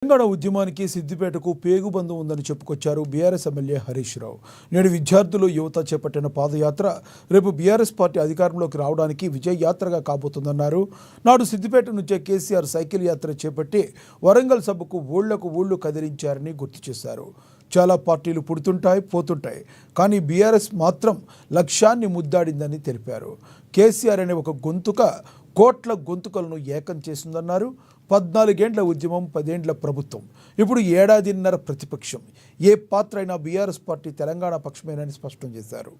తెలంగాణ ఉద్యమానికి సిద్దిపేటకు పేగుబంధం ఉందని చెప్పుకొచ్చారు బీఆర్ఎస్ ఎమ్మెల్యే హరీష్ రావు. నేడు విద్యార్థులు యువత చేపట్టిన పాదయాత్ర రేపు బీఆర్ఎస్ పార్టీ అధికారంలోకి రావడానికి విజయ యాత్రగా కాబోతుందన్నారు. నాడు సిద్దిపేట నుంచే కేసీఆర్ సైకిల్ యాత్ర చేపట్టి వరంగల్ సభకు ఊళ్లకు కదిలించారని గుర్తు చేశారు. చాలా పార్టీలు పుడుతుంటాయి పోతుంటాయి, కానీ బీఆర్ఎస్ మాత్రం లక్ష్యాన్ని ముద్దాడిందని తెలిపారు. కేసీఆర్ అనే ఒక గొంతుక కోట్ల గొంతుకలను ఏకం చేసిందన్నారు. 14 ఏళ్ల ఉద్యమం, 10 ఏళ్ల ప్రభుత్వం, ఇప్పుడు ఏడాదిన్నర ప్రతిపక్షం. ఏ పాత్ర అయినా బీఆర్ఎస్ పార్టీ తెలంగాణ పక్షమేనని స్పష్టం చేశారు.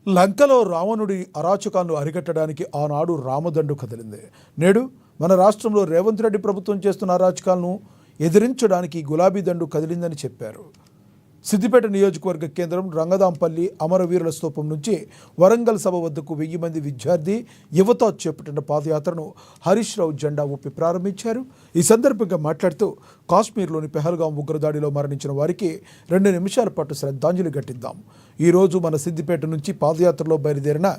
లంకలో రావణుడి అరాచకాలను అరికట్టడానికి ఆనాడు రామదండు కదిలింది. నేడు మన రాష్ట్రంలో రేవంత్ రెడ్డి ప్రభుత్వం చేస్తున్న అరాచకాలను ఎదిరించడానికి గులాబీ దండు కదిలిందని చెప్పారు. సిద్దిపేట నియోజకవర్గ కేంద్రం రంగదాంపల్లి అమరవీరుల స్తూపం నుంచి వరంగల్ సభ వద్దకు 1000 మంది విద్యార్థి యువత చేపట్టిన పాదయాత్రను హరీష్ రావు జెండా ఊపి ప్రారంభించారు. ఈ సందర్భంగా మాట్లాడుతూ కాశ్మీర్లోని పెహల్గాం ఉగ్రదాడిలో మరణించిన వారికి 2 నిమిషాల పాటు శ్రద్ధాంజలి ఘటిద్దాం. ఈరోజు మన సిద్దిపేట నుంచి పాదయాత్రలో బయలుదేరిన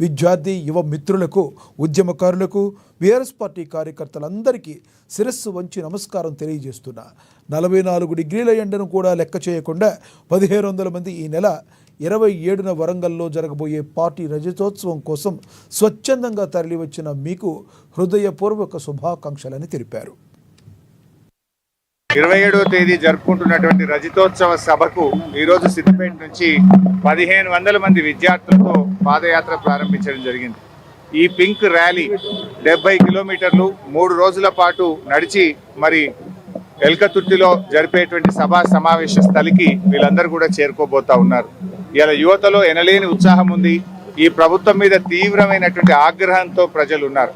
విద్యార్థి యువ మిత్రులకు, ఉద్యమకారులకు, బీఆర్ఎస్ పార్టీ కార్యకర్తలందరికీ శిరస్సు వంచి నమస్కారం తెలియజేస్తున్నా. 44 డిగ్రీల ఎండను కూడా లెక్క చేయకుండా 1500 మంది ఈ నెల 27న వరంగల్లో జరగబోయే పార్టీ రజతోత్సవం కోసం స్వచ్ఛందంగా తరలివచ్చిన మీకు హృదయపూర్వక శుభాకాంక్షలని తెలిపారు. 27వ తేదీ జరుపుకుంటున్నటువంటి రజతోత్సవ సభకు ఈరోజు సిద్దిపేట నుంచి 1500 మంది విద్యార్థులతో పాదయాత్ర ప్రారంభించడం జరిగింది. ఈ పింక్ ర్యాలీ 70 కిలోమీటర్లు 3 రోజుల పాటు నడిచి మరి ఎల్కతుర్తిలో జరిపేటువంటి సభా సమావేశ స్థలికి వీళ్ళందరూ కూడా చేరుకోబోతా ఉన్నారు. ఇలా యువతలో ఎనలేని ఉత్సాహం ఉంది. ఈ ప్రభుత్వం మీద తీవ్రమైనటువంటి ఆగ్రహంతో ప్రజలు ఉన్నారు.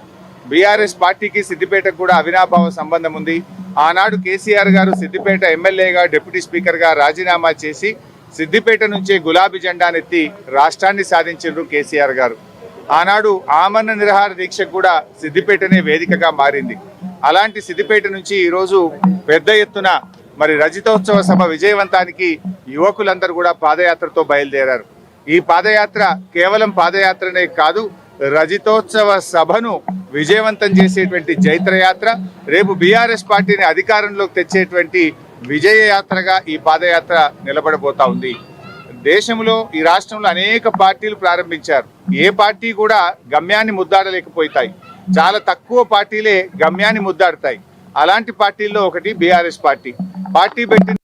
బీఆర్ఎస్ పార్టీకి సిద్దిపేటకు కూడా అవినాభావ సంబంధం ఉంది. ఆనాడు కేసీఆర్ గారు సిద్దిపేట ఎమ్మెల్యేగా, డిప్యూటీ స్పీకర్గా రాజీనామా చేసి సిద్దిపేట నుంచే గులాబీ జెండానెత్తి రాష్ట్రాన్ని సాధించారు కేసీఆర్ గారు. ఆనాడు ఆమరణ నిరాహార దీక్షకు కూడా సిద్దిపేటనే వేదికగా మారింది. అలాంటి సిద్దిపేట నుంచి ఈరోజు పెద్ద ఎత్తున మరి రజతోత్సవ సభ విజయవంతానికి యువకులందరూ కూడా పాదయాత్రతో బయలుదేరారు. ఈ పాదయాత్ర కేవలం పాదయాత్రనే కాదు, రజతోత్సవ సభను విజయవంతం చేసేటువంటి జైత్రయాత్ర, రేపు బీఆర్ఎస్ పార్టీని అధికారంలోకి తెచ్చేటువంటి విజయయాత్రగా ఈ పాదయాత్ర నిలబడబోతా ఉంది. దేశంలో, ఈ రాష్ట్రంలో అనేక పార్టీలు ప్రారంభించారు. ఏ పార్టీ కూడా గమ్యాన్ని ముద్దాడలేకపోతాయి. చాలా తక్కువ పార్టీలే గమ్యాన్ని ముద్దాడుతాయి. అలాంటి పార్టీల్లో ఒకటి బీఆర్ఎస్ పార్టీ. పార్టీ పెట్టిన